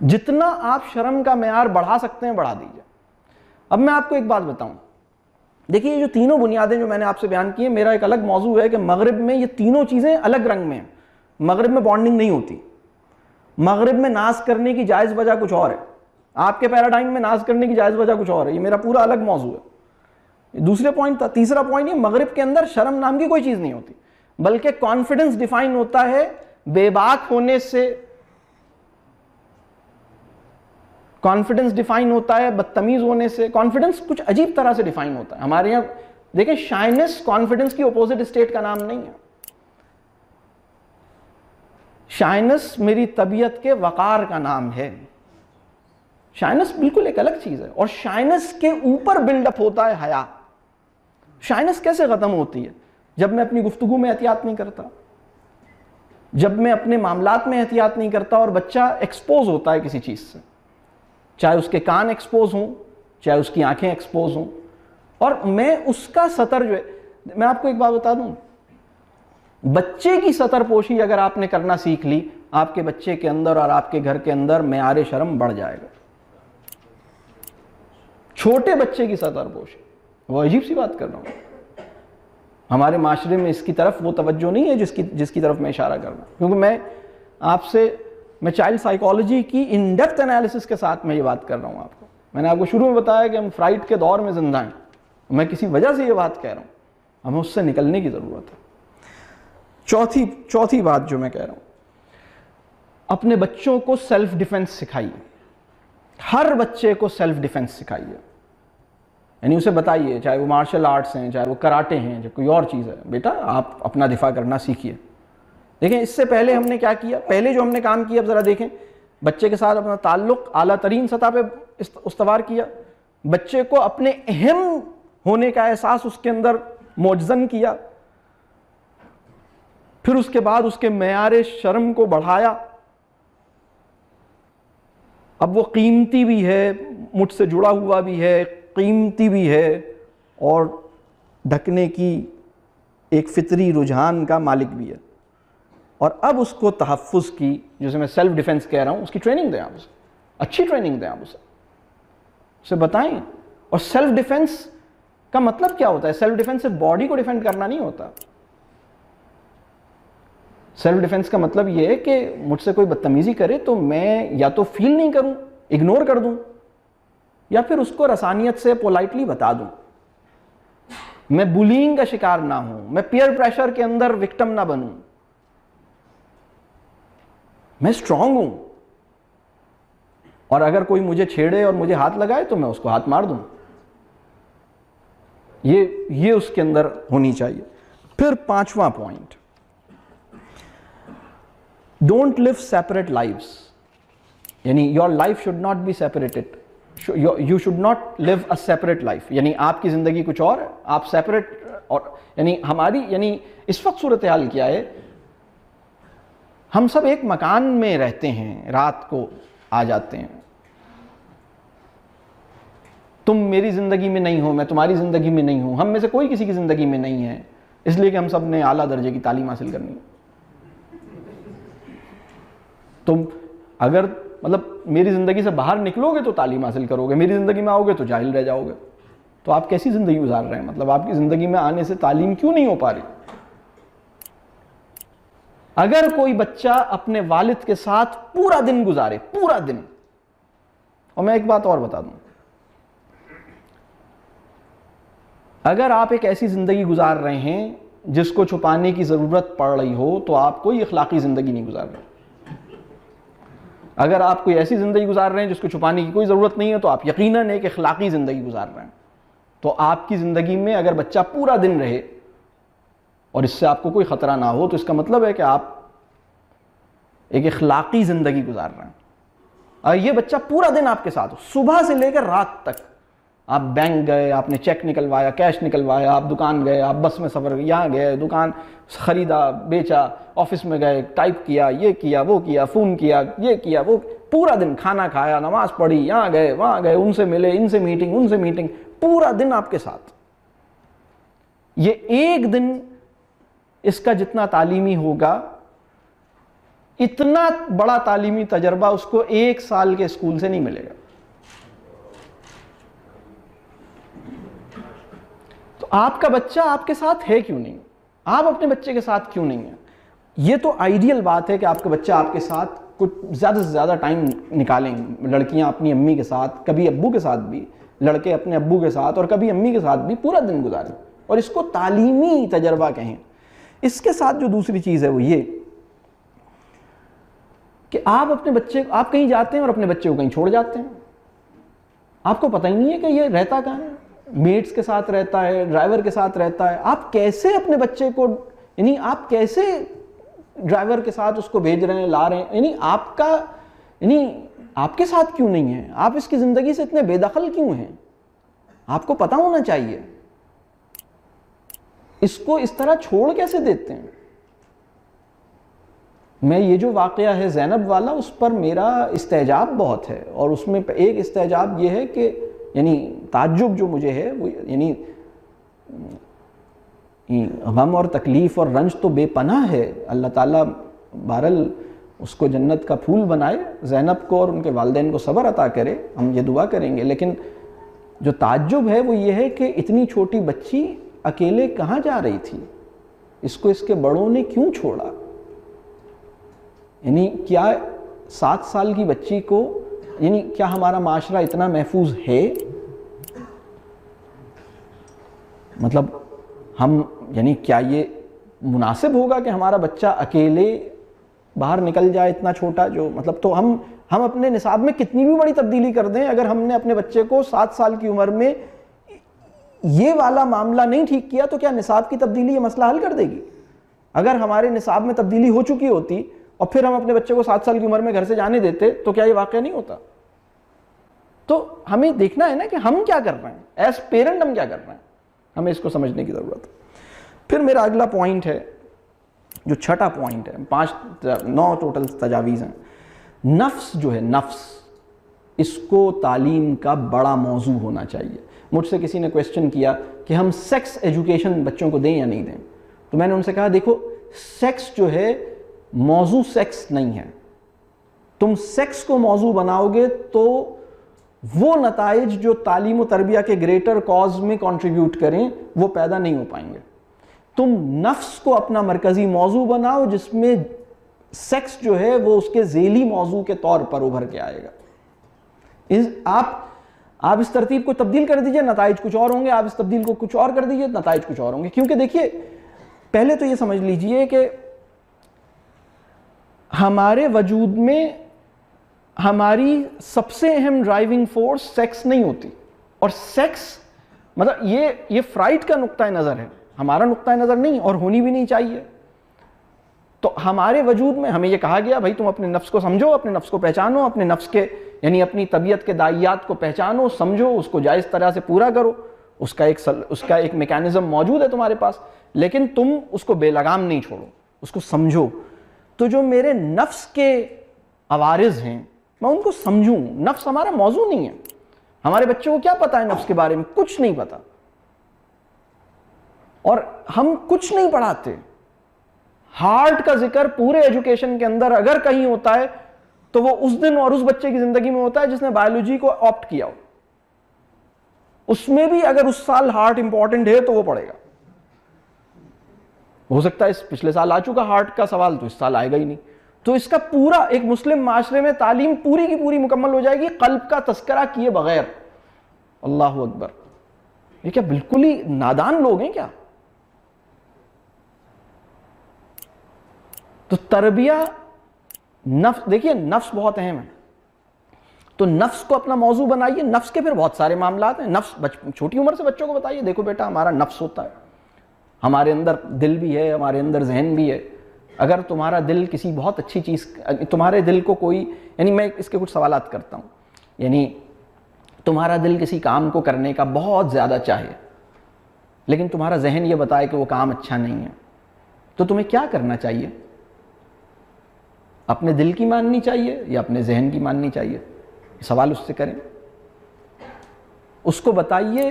جتنا آپ شرم کا معیار بڑھا سکتے ہیں بڑھا دیجئے. اب میں آپ کو ایک بات بتاؤں، دیکھیے یہ جو تینوں بنیادیں جو میں نے آپ سے بیان کی ہیں، میرا ایک الگ موضوع ہے کہ مغرب میں یہ تینوں چیزیں الگ رنگ میں ہیں. مغرب میں بانڈنگ نہیں ہوتی. مغرب میں ناز کرنے کی جائز وجہ کچھ اور ہے، آپ کے پیراڈائم میں ناز کرنے کی جائز وجہ کچھ اور ہے. یہ میرا پورا الگ موضوع ہے. دوسرے پوائنٹ تھا. تیسرا پوائنٹ یہ، مغرب کے اندر شرم نام کی کوئی چیز نہیں ہوتی، بلکہ کانفیڈنس ڈیفائن ہوتا ہے بے باک ہونے سے، کانفیڈنس ڈیفائن ہوتا ہے بدتمیز ہونے سے. کانفیڈنس کچھ عجیب طرح سے ڈیفائن ہوتا ہے ہمارے یہاں. دیکھیں شائنس کانفیڈنس کی اپوزٹ اسٹیٹ کا نام نہیں ہے. شائنس میری طبیعت کے وقار کا نام ہے. شائنس بالکل ایک الگ چیز ہے، اور شائنس کے اوپر بلڈ اپ ہوتا ہے حیا. شائنس کیسے ختم ہوتی ہے؟ جب میں اپنی گفتگو میں احتیاط نہیں کرتا، جب میں اپنے معاملات میں احتیاط نہیں کرتا اور بچہ ایکسپوز ہوتا ہے کسی چیز سے، چاہے اس کے کان ایکسپوز ہوں، چاہے اس کی آنکھیں ایکسپوز ہوں، اور میں اس کا سطر جو ہے، میں آپ کو ایک بات بتا دوں، بچے کی سطر پوشی اگر آپ نے کرنا سیکھ لی، آپ کے بچے کے اندر اور آپ کے گھر کے اندر معیار شرم بڑھ جائے گا. چھوٹے بچے کی سطر پوشی، وہ عجیب سی بات کر رہا ہوں. ہمارے معاشرے میں اس کی طرف وہ توجہ نہیں ہے جس کی طرف میں اشارہ کر رہا ہوں، کیونکہ میں چائلڈ سائیکالوجی کی ان ڈیپتھ انالیسس کے ساتھ میں یہ بات کر رہا ہوں آپ کو. میں نے آپ کو شروع میں بتایا کہ ہم فرائڈ کے دور میں زندہ ہیں. میں کسی وجہ سے یہ بات کہہ رہا ہوں، ہمیں اس سے نکلنے کی ضرورت ہے. چوتھی بات جو میں کہہ رہا ہوں، اپنے بچوں کو سیلف ڈیفنس سکھائیے. ہر بچے کو سیلف ڈیفنس سکھائیے. یعنی اسے بتائیے، چاہے وہ مارشل آرٹس ہیں، چاہے وہ کراٹے ہیں، چاہے کوئی اور چیز ہے، بیٹا آپ اپنا دفاع کرنا سیکھیے. دیکھیں اس سے پہلے ہم نے کیا کیا، پہلے جو ہم نے کام کیا اب ذرا دیکھیں. بچے کے ساتھ اپنا تعلق اعلیٰ ترین سطح پہ استوار کیا، بچے کو اپنے اہم ہونے کا احساس اس کے اندر موجزن کیا، پھر اس کے بعد اس کے معیار شرم کو بڑھایا. اب وہ قیمتی بھی ہے، مجھ سے جڑا ہوا بھی ہے، قیمتی بھی ہے، اور ڈھکنے کی ایک فطری رجحان کا مالک بھی ہے. اور اب اس کو تحفظ کی، جسے میں سیلف ڈیفنس کہہ رہا ہوں، اس کی ٹریننگ دیں آپ اسے، اچھی ٹریننگ دیں آپ اسے بتائیں. اور سیلف ڈیفنس کا مطلب کیا ہوتا ہے؟ سیلف ڈیفنس سے باڈی کو ڈیفینڈ کرنا نہیں ہوتا. سیلف ڈیفنس کا مطلب یہ ہے کہ مجھ سے کوئی بدتمیزی کرے تو میں یا تو فیل نہیں کروں، اگنور کر دوں، یا پھر اس کو رسانیت سے پولائٹلی بتا دوں. میں بولینگ کا شکار نہ ہوں، میں پیئر پریشر کے اندر وکٹم نہ بنوں، میں اسٹرانگ ہوں، اور اگر کوئی مجھے چھیڑے اور مجھے ہاتھ لگائے تو میں اس کو ہاتھ مار دوں. یہ اس کے اندر ہونی چاہیے. پھر پانچواں point, don't live separate lives. یعنی your life should not be separated, you should not live a separate life. یعنی آپ کی زندگی کچھ اور ہے، آپ سیپریٹ. اور یعنی اس وقت صورتحال کیا ہے، ہم سب ایک مکان میں رہتے ہیں، رات کو آ جاتے ہیں. تم میری زندگی میں نہیں ہو، میں تمہاری زندگی میں نہیں ہوں، ہم میں سے کوئی کسی کی زندگی میں نہیں ہے، اس لیے کہ ہم سب نے اعلیٰ درجے کی تعلیم حاصل کرنی ہے. تم اگر میری زندگی سے باہر نکلو گے تو تعلیم حاصل کرو گے، میری زندگی میں آؤ گے تو جاہل رہ جاؤ گے. تو آپ کیسی زندگی گزار رہے ہیں؟ آپ کی زندگی میں آنے سے تعلیم کیوں نہیں ہو پا رہی؟ اگر کوئی بچہ اپنے والد کے ساتھ پورا دن گزارے، پورا دن، اور میں ایک بات اور بتا دوں، اگر آپ ایک ایسی زندگی گزار رہے ہیں جس کو چھپانے کی ضرورت پڑ رہی ہو تو آپ کوئی اخلاقی زندگی نہیں گزار رہے. اگر آپ کوئی ایسی زندگی گزار رہے ہیں جس کو چھپانے کی کوئی ضرورت نہیں ہے تو آپ یقیناً ایک اخلاقی زندگی گزار رہے ہیں. تو آپ کی زندگی میں اگر بچہ پورا دن رہے اور اس سے آپ کو کوئی خطرہ نہ ہو تو اس کا مطلب ہے کہ آپ ایک اخلاقی زندگی گزار رہے ہیں. اور یہ بچہ پورا دن آپ کے ساتھ ہو, صبح سے لے کر رات تک, آپ بینک گئے, آپ نے چیک نکلوایا, کیش نکلوایا, آپ دکان گئے, آپ بس میں سفر, یہاں گئے, دکان خریدا بیچا, آفس میں گئے, ٹائپ کیا, یہ کیا, وہ کیا, فون کیا, یہ کیا, وہ, پورا دن کھانا کھایا, نماز پڑھی, یہاں گئے, وہاں گئے, ان سے ملے, ان سے میٹنگ, ان سے میٹنگ, پورا دن آپ کے ساتھ. یہ ایک دن اس کا جتنا تعلیمی ہوگا, اتنا بڑا تعلیمی تجربہ اس کو 1 سال کے اسکول سے نہیں ملے گا. تو آپ کا بچہ آپ کے ساتھ ہے کیوں نہیں؟ آپ اپنے بچے کے ساتھ کیوں نہیں ہیں؟ یہ تو آئیڈیل بات ہے کہ آپ کا بچہ آپ کے ساتھ کچھ زیادہ سے زیادہ ٹائم نکالیں. لڑکیاں اپنی امی کے ساتھ, کبھی ابو کے ساتھ بھی, لڑکے اپنے ابو کے ساتھ اور کبھی امی کے ساتھ بھی پورا دن گزاریں, اور اس کو تعلیمی تجربہ کہیں. اس کے ساتھ جو دوسری چیز ہے وہ یہ کہ آپ اپنے بچے, آپ کہیں جاتے ہیں اور اپنے بچے کو کہیں چھوڑ جاتے ہیں, آپ کو پتہ ہی نہیں ہے کہ یہ رہتا کہاں ہے, میٹس کے ساتھ رہتا ہے, ڈرائیور کے ساتھ رہتا ہے. آپ کیسے اپنے بچے کو, یعنی آپ کیسے ڈرائیور کے ساتھ اس کو بھیج رہے ہیں, لا رہے ہیں, یعنی آپ کے ساتھ کیوں نہیں ہے؟ آپ اس کی زندگی سے اتنے بے دخل کیوں ہیں؟ آپ کو پتہ ہونا چاہیے. اس کو اس طرح چھوڑ کیسے دیتے ہیں؟ میں یہ جو واقعہ ہے زینب والا, اس پر میرا استعجاب بہت ہے, اور اس میں ایک استعجاب یہ ہے کہ یعنی تعجب جو مجھے ہے وہ یعنی غم اور تکلیف اور رنج تو بے پناہ ہے. اللہ تعالیٰ بہرحال اس کو جنت کا پھول بنائے, زینب کو اور ان کے والدین کو صبر عطا کرے, ہم یہ دعا کریں گے. لیکن جو تعجب ہے وہ یہ ہے کہ اتنی چھوٹی بچی اکیلے کہاں جا رہی تھی؟ اس کو اس کے بڑوں نے کیوں چھوڑا؟ یعنی کیا 7 سال کی بچی کو, یعنی کیا ہمارا معاشرہ اتنا محفوظ ہے؟ مطلب ہم, یعنی کیا یہ مناسب ہوگا کہ ہمارا بچہ اکیلے باہر نکل جائے اتنا چھوٹا؟ جو مطلب تو ہم اپنے نصاب میں کتنی بھی بڑی تبدیلی کر دیں, اگر ہم نے اپنے بچے کو 7 سال کی عمر میں یہ والا معاملہ نہیں ٹھیک کیا تو کیا نصاب کی تبدیلی یہ مسئلہ حل کر دے گی؟ اگر ہمارے نصاب میں تبدیلی ہو چکی ہوتی اور پھر ہم اپنے بچے کو 7 سال کی عمر میں گھر سے جانے دیتے تو کیا یہ واقعہ نہیں ہوتا؟ تو ہمیں دیکھنا ہے نا کہ ہم کیا کر رہے ہیں, ایز پیرنٹ ہم کیا کر رہے ہیں, ہمیں اس کو سمجھنے کی ضرورت ہے. پھر میرا اگلا پوائنٹ ہے, جو چھٹا پوائنٹ ہے, 9 ٹوٹل تجاویز ہیں. نفس جو ہے, نفس, اس کو تعلیم کا بڑا موضوع ہونا چاہیے. مجھ سے کسی نے کویسچن کیا کہ ہم سیکس ایجوکیشن بچوں کو دیں یا نہیں دیں, تو میں نے ان سے کہا دیکھو سیکس جو ہے موضوع سیکس نہیں ہے. تم سیکس کو موضوع بناؤ گے تو وہ نتائج جو تعلیم و تربیہ کے گریٹر کاز میں کنٹریبیوٹ کریں وہ پیدا نہیں ہو پائیں گے. تم نفس کو اپنا مرکزی موضوع بناؤ جس میں سیکس جو ہے وہ اس کے ذیلی موضوع کے طور پر ابھر کے آئے گا. آپ اس ترتیب کو تبدیل کر دیجئے, نتائج کچھ اور ہوں گے. آپ اس تبدیل کو کچھ اور کر دیجئے, نتائج کچھ اور ہوں گے. کیونکہ دیکھیے پہلے تو یہ سمجھ لیجئے کہ ہمارے وجود میں ہماری سب سے اہم ڈرائیونگ فورس سیکس نہیں ہوتی. اور سیکس مطلب یہ فرائڈ کا نقطہ نظر ہے, ہمارا نقطہ نظر نہیں, اور ہونی بھی نہیں چاہیے. تو ہمارے وجود میں ہمیں یہ کہا گیا بھائی تم اپنے نفس کو سمجھو, اپنے نفس کو پہچانو, اپنے نفس کے یعنی اپنی طبیعت کے داعیات کو پہچانو, سمجھو, اس کو جائز طرح سے پورا کرو. اس کا ایک میکینزم موجود ہے تمہارے پاس, لیکن تم اس کو بے لگام نہیں چھوڑو, اس کو سمجھو. تو جو میرے نفس کے عوارض ہیں میں ان کو سمجھوں. نفس ہمارا موضوع نہیں ہے. ہمارے بچوں کو کیا پتا ہے نفس کے بارے میں؟ کچھ نہیں پتا, اور ہم کچھ نہیں پڑھاتے. ہارٹ کا ذکر پورے ایجوکیشن کے اندر اگر کہیں ہوتا ہے تو وہ اس دن اور اس بچے کی زندگی میں ہوتا ہے جس نے بایولوجی کو آپٹ کیا ہو. اس میں بھی اگر اس سال ہارٹ امپورٹنٹ ہے تو وہ پڑھے گا. ہو سکتا ہے اس پچھلے سال آ چکا ہارٹ کا سوال, تو اس سال آئے گا ہی نہیں. تو اس کا پورا ایک مسلم معاشرے میں تعلیم پوری کی پوری مکمل ہو جائے گی قلب کا تذکرہ کیے بغیر. اللہ اکبر, یہ کیا بالکل ہی نادان لوگ ہیں کیا؟ تو تربیہ نفس, دیکھیے نفس بہت اہم ہے. تو نفس کو اپنا موضوع بنائیے. نفس کے پھر بہت سارے معاملات ہیں. نفس چھوٹی عمر سے بچوں کو بتائیے, دیکھو بیٹا ہمارا نفس ہوتا ہے, ہمارے اندر دل بھی ہے, ہمارے اندر ذہن بھی ہے. اگر تمہارا دل کسی بہت اچھی چیز, تمہارے دل کو کوئی, یعنی میں اس کے کچھ سوالات کرتا ہوں, یعنی تمہارا دل کسی کام کو کرنے کا بہت زیادہ چاہے لیکن تمہارا ذہن یہ بتائے کہ وہ کام اچھا نہیں ہے, تو تمہیں کیا کرنا چاہیے؟ اپنے دل کی ماننی چاہیے یا اپنے ذہن کی ماننی چاہیے؟ سوال اس سے کریں, اس کو بتائیے.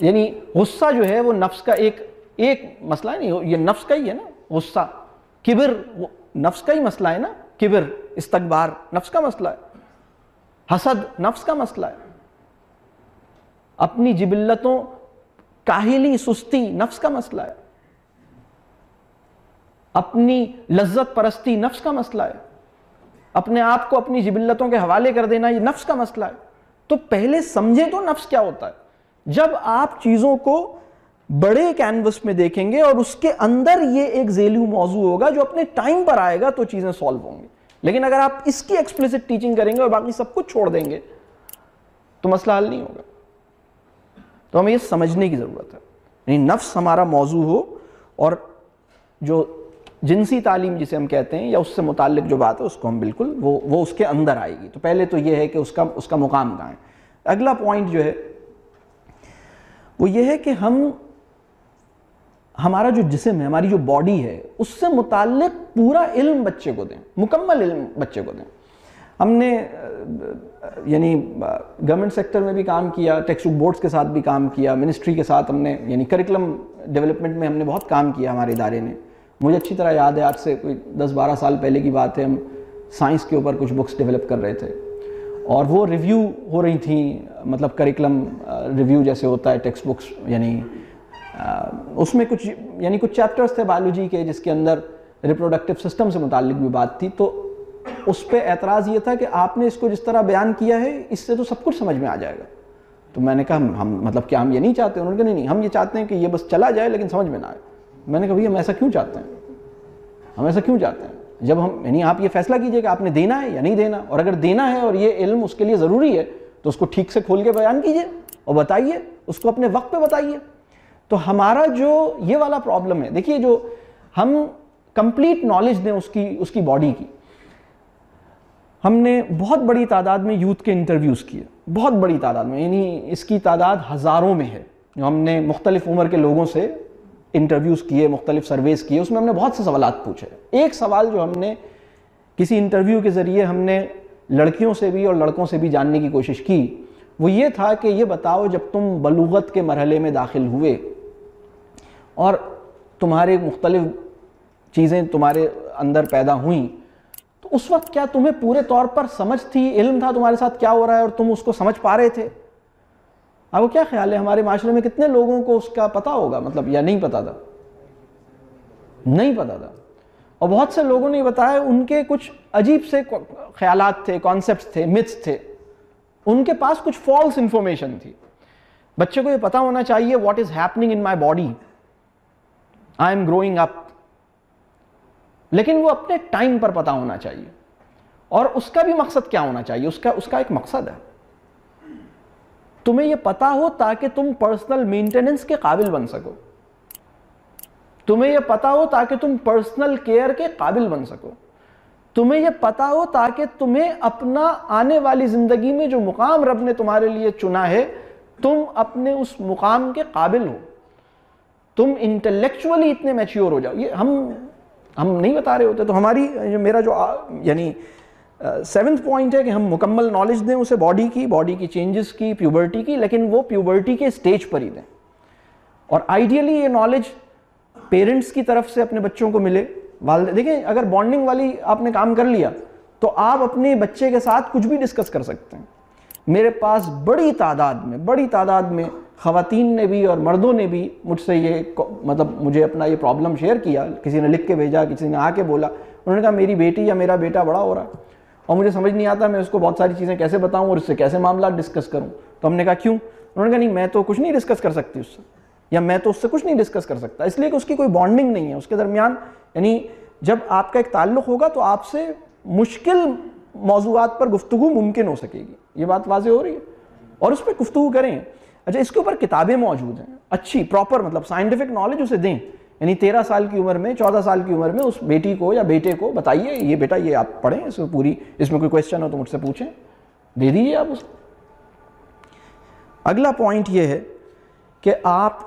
یعنی غصہ جو ہے وہ نفس کا ایک مسئلہ ہے, نہیں یہ نفس کا ہی ہے نا غصہ. کبر نفس کا ہی مسئلہ ہے نا, کبر استکبار نفس کا مسئلہ ہے, حسد نفس کا مسئلہ ہے, اپنی جبلتوں کاہلی سستی نفس کا مسئلہ ہے, اپنی لذت پرستی نفس کا مسئلہ ہے, اپنے آپ کو اپنی جبلتوں کے حوالے کر دینا یہ نفس کا مسئلہ ہے. تو پہلے سمجھیں تو نفس کیا ہوتا ہے. جب آپ چیزوں کو بڑے کینوس میں دیکھیں گے اور اس کے اندر یہ ایک ذیلی موضوع ہوگا جو اپنے ٹائم پر آئے گا تو چیزیں سالو ہوں گی. لیکن اگر آپ اس کی ایکسپلیسٹ ٹیچنگ کریں گے اور باقی سب کچھ چھوڑ دیں گے تو مسئلہ حل نہیں ہوگا. تو ہمیں یہ سمجھنے کی ضرورت ہے, یعنی نفس ہمارا موضوع ہو, اور جو جنسی تعلیم جسے ہم کہتے ہیں یا اس سے متعلق جو بات ہے اس کو ہم بالکل وہ اس کے اندر آئے گی. تو پہلے تو یہ ہے کہ اس کا مقام کہاں ہے. اگلا پوائنٹ جو ہے وہ یہ ہے کہ ہمارا جو جسم ہے, ہماری جو باڈی ہے, اس سے متعلق پورا علم بچے کو دیں, مکمل علم بچے کو دیں. ہم نے یعنی گورنمنٹ سیکٹر میں بھی کام کیا, ٹیکسٹ بک بورڈز کے ساتھ بھی کام کیا, منسٹری کے ساتھ ہم نے یعنی کریکلم ڈیولپمنٹ میں ہم نے بہت کام کیا ہمارے ادارے نے. مجھے اچھی طرح یاد ہے, آج سے کوئی 10-12 سال پہلے کی بات ہے, ہم سائنس کے اوپر کچھ بکس ڈیولپ کر رہے تھے اور وہ ریویو ہو رہی تھیں, مطلب کریکلم ریویو جیسے ہوتا ہے ٹیکسٹ بکس, یعنی اس میں کچھ چیپٹرز تھے بایولوجی کے جس کے اندر ریپروڈکٹیو سسٹم سے متعلق بھی بات تھی. تو اس پہ اعتراض یہ تھا کہ آپ نے اس کو جس طرح بیان کیا ہے اس سے تو سب کچھ سمجھ میں آ جائے گا. تو میں نے کہا ہم مطلب کیا ہم یہ نہیں چاہتے؟ انہوں نے کہا نہیں, ہم یہ چاہتے ہیں کہ یہ بس چلا جائے لیکن سمجھ میں نہ آئے. میں نے کہا بھئی ہم ایسا کیوں چاہتے ہیں, ہم ایسا کیوں چاہتے ہیں؟ جب ہم یعنی آپ یہ فیصلہ کیجئے کہ آپ نے دینا ہے یا نہیں دینا, اور اگر دینا ہے اور یہ علم اس کے لیے ضروری ہے تو اس کو ٹھیک سے کھول کے بیان کیجئے اور بتائیے, اس کو اپنے وقت پہ بتائیے. تو ہمارا جو یہ والا پرابلم ہے, دیکھیے جو ہم کمپلیٹ نالج دیں اس کی باڈی کی. ہم نے بہت بڑی تعداد میں یوتھ کے انٹرویوز کیے, بہت بڑی تعداد میں, یعنی اس کی تعداد ہزاروں میں ہے. جو ہم نے مختلف عمر کے لوگوں سے انٹرویوز کیے, مختلف سرویز کیے, اس میں ہم نے بہت سے سوالات پوچھے. ایک سوال جو ہم نے کسی انٹرویو کے ذریعے ہم نے لڑکیوں سے بھی اور لڑکوں سے بھی جاننے کی کوشش کی, وہ یہ تھا کہ یہ بتاؤ جب تم بلوغت کے مرحلے میں داخل ہوئے اور تمہارے مختلف چیزیں تمہارے اندر پیدا ہوئیں, تو اس وقت کیا تمہیں پورے طور پر سمجھ تھی, علم تھا تمہارے ساتھ کیا ہو رہا ہے اور تم اس کو سمجھ پا رہے تھے؟ آپ کو کیا خیال ہے ہمارے معاشرے میں کتنے لوگوں کو اس کا پتہ ہوگا, مطلب یا نہیں پتا تھا؟ نہیں پتا تھا. اور بہت سے لوگوں نے بتایا ان کے کچھ عجیب سے خیالات تھے, کانسیپٹس تھے, متس تھے, ان کے پاس کچھ فالس انفارمیشن تھی. بچے کو یہ پتا ہونا چاہیے what is happening in my body, I am growing up, لیکن وہ اپنے ٹائم پر پتا ہونا چاہیے. اور اس کا بھی مقصد کیا ہونا چاہیے؟ اس کا ایک مقصد ہے, تمہیں یہ پتا ہو تاکہ تم پرسنل مینٹیننس کے قابل بن سکو, تمہیں یہ پتا ہو تاکہ تم پرسنل کیئر کے قابل بن سکو, تمہیں یہ پتا ہو تاکہ تمہیں اپنا آنے والی زندگی میں جو مقام رب نے تمہارے لیے چنا ہے تم اپنے اس مقام کے قابل ہو, تم انٹلیکچولی اتنے میچیور ہو جاؤ. یہ ہم نہیں بتا رہے ہوتے. تو ہماری میرا جو یعنی 7th پوائنٹ ہے کہ ہم مکمل نالج دیں اسے باڈی کی چینجز کی, پیوبرٹی کی, لیکن وہ پیوبرٹی کے سٹیج پر ہی دیں. اور آئیڈیلی یہ نالج پیرنٹس کی طرف سے اپنے بچوں کو ملے. دیکھیں اگر بانڈنگ والی آپ نے کام کر لیا تو آپ اپنے بچے کے ساتھ کچھ بھی ڈسکس کر سکتے ہیں. میرے پاس بڑی تعداد میں خواتین نے بھی اور مردوں نے بھی مجھ سے یہ مطلب مجھے اپنا یہ پرابلم شیئر کیا. کسی نے لکھ کے بھیجا, کسی نے آ کے بولا, انہوں نے کہا میری بیٹی یا میرا بیٹا بڑا ہو رہا ہے اور مجھے سمجھ نہیں آتا میں اس کو بہت ساری چیزیں کیسے بتاؤں اور اس سے کیسے معاملات ڈسکس کروں. تو ہم نے کہا کیوں؟ انہوں نے کہا نہیں میں تو کچھ نہیں ڈسکس کر سکتی اس سے, یا میں تو اس سے کچھ نہیں ڈسکس کر سکتا, اس لیے کہ اس کی کوئی بانڈنگ نہیں ہے اس کے درمیان. یعنی جب آپ کا ایک تعلق ہوگا تو آپ سے مشکل موضوعات پر گفتگو ممکن ہو سکے گی. یہ بات واضح ہو رہی ہے؟ اور اس پہ گفتگو کریں. اچھا اس کے اوپر کتابیں موجود ہیں اچھی پراپر مطلب سائنٹیفک نالج اسے دیں. یعنی 13 سال کی عمر میں 14 سال کی عمر میں اس بیٹی کو یا بیٹے کو بتائیے یہ بیٹا یہ آپ پڑھیں اس میں پوری, اس میں کوئی کویشچن ہو تو مجھ سے پوچھیں, دے دیجیے آپ اسے. اگلا پوائنٹ یہ ہے کہ آپ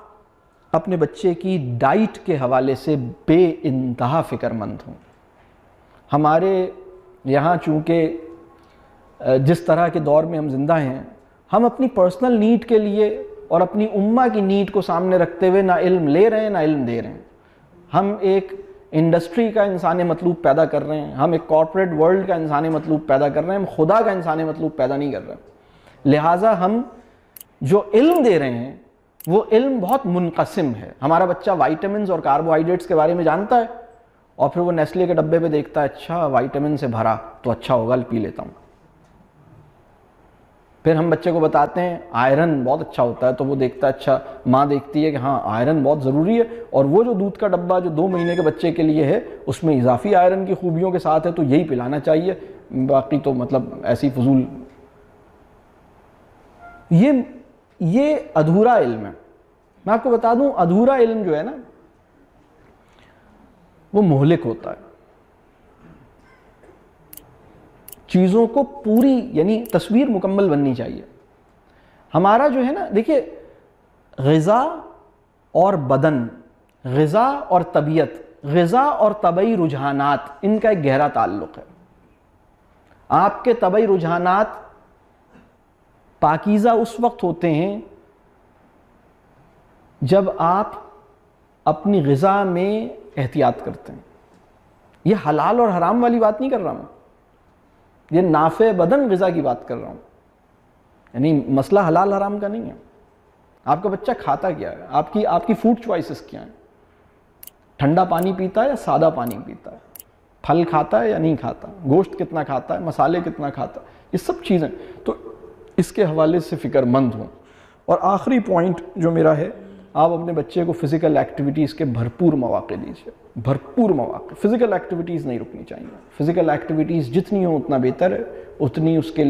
اپنے بچے کی ڈائٹ کے حوالے سے بے انتہا فکر مند ہوں. ہمارے یہاں چونکہ جس طرح کے دور میں ہم زندہ ہیں, ہم اپنی پرسنل نیڈ کے لیے اور اپنی امہ کی نیڈ کو سامنے رکھتے ہوئے نہ علم لے رہے ہیں نہ علم دے رہے ہیں. ہم ایک انڈسٹری کا انسان مطلوب پیدا کر رہے ہیں, ہم ایک کارپوریٹ ورلڈ کا انسان مطلوب پیدا کر رہے ہیں, ہم خدا کا انسان مطلوب پیدا نہیں کر رہے ہیں. لہٰذا ہم جو علم دے رہے ہیں وہ علم بہت منقسم ہے. ہمارا بچہ وائٹامنز اور کاربوہائیڈریٹس کے بارے میں جانتا ہے اور پھر وہ نیسلے کے ڈبے پہ دیکھتا ہے اچھا وائٹامن سے بھرا تو اچھا ہوگا پی لیتا ہوں. پھر ہم بچے کو بتاتے ہیں آئرن بہت اچھا ہوتا ہے تو وہ دیکھتا ہے اچھا, ماں دیکھتی ہے کہ ہاں آئرن بہت ضروری ہے اور وہ جو دودھ کا ڈبہ جو 2 مہینے کے بچے کے لیے ہے اس میں اضافی آئرن کی خوبیوں کے ساتھ ہے تو یہی پلانا چاہیے, باقی تو مطلب ایسی فضول. یہ ادھورا علم ہے. میں آپ کو بتا دوں ادھورا علم جو ہے نا وہ مہلک ہوتا ہے. چیزوں کو پوری یعنی تصویر مکمل بننی چاہیے. ہمارا جو ہے نا دیکھیے غذا اور بدن, غذا اور طبیعت, غذا اور طبعی رجحانات, ان کا ایک گہرا تعلق ہے. آپ کے طبعی رجحانات پاکیزہ اس وقت ہوتے ہیں جب آپ اپنی غذا میں احتیاط کرتے ہیں. یہ حلال اور حرام والی بات نہیں کر رہا ہوں, یہ نافع بدن غذا کی بات کر رہا ہوں. یعنی مسئلہ حلال حرام کا نہیں ہے. آپ کا بچہ کھاتا کیا ہے, آپ کی فوڈ چوائسز کیا ہیں, ٹھنڈا پانی پیتا ہے یا سادہ پانی پیتا ہے, پھل کھاتا ہے یا نہیں کھاتا, گوشت کتنا کھاتا ہے, مسالے کتنا کھاتا ہے, یہ سب چیزیں. تو اس کے حوالے سے فکر مند ہوں. اور آخری پوائنٹ جو میرا ہے, آپ اپنے بچے کو فزیکل ایکٹیویٹیز کے بھرپور مواقع دیجیے, بھرپور مواقع. فزیکل ایکٹیویٹیز نہیں رکنی چاہیے. فزیکل ایکٹیویٹیز جتنی ہوں اتنا بہتر ہے, اتنی اس کے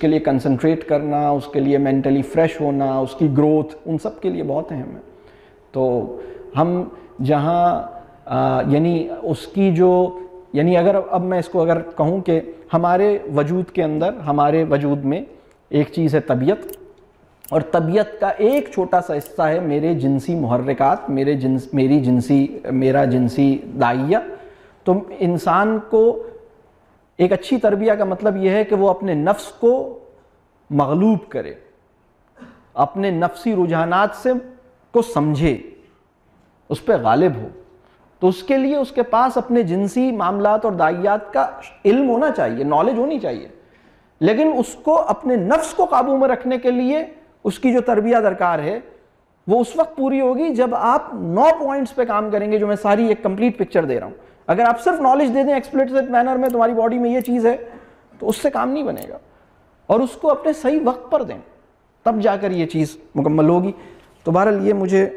لیے کنسنٹریٹ کرنا, اس کے لیے مینٹلی فریش ہونا, اس کی گروتھ, ان سب کے لیے بہت اہم ہے. تو ہم جہاں یعنی اس کی جو یعنی اگر اب میں اس کو اگر کہوں کہ ہمارے وجود کے اندر, ہمارے وجود میں ایک چیز ہے طبیعت, اور طبیعت کا ایک چھوٹا سا حصہ ہے میرے جنسی محرکات, میرا جنسی داعیہ. تو انسان کو ایک اچھی تربیہ کا مطلب یہ ہے کہ وہ اپنے نفس کو مغلوب کرے, اپنے نفسی رجحانات کو سمجھے, اس پہ غالب ہو. تو اس کے لیے اس کے پاس اپنے جنسی معاملات اور داعیات کا علم ہونا چاہیے, نالج ہونی چاہیے. لیکن اس کو اپنے نفس کو قابو میں رکھنے کے لیے اس کی جو تربیہ درکار ہے وہ اس وقت پوری ہوگی جب آپ 9 پوائنٹس پہ کام کریں گے, جو میں ساری ایک کمپلیٹ پکچر دے رہا ہوں. اگر آپ صرف نالج دے دیں ایکسپلیسٹ مینر میں تمہاری باڈی میں یہ چیز ہے تو اس سے کام نہیں بنے گا, اور اس کو اپنے صحیح وقت پر دیں تب جا کر یہ چیز مکمل ہوگی. تو بہرحال یہ مجھے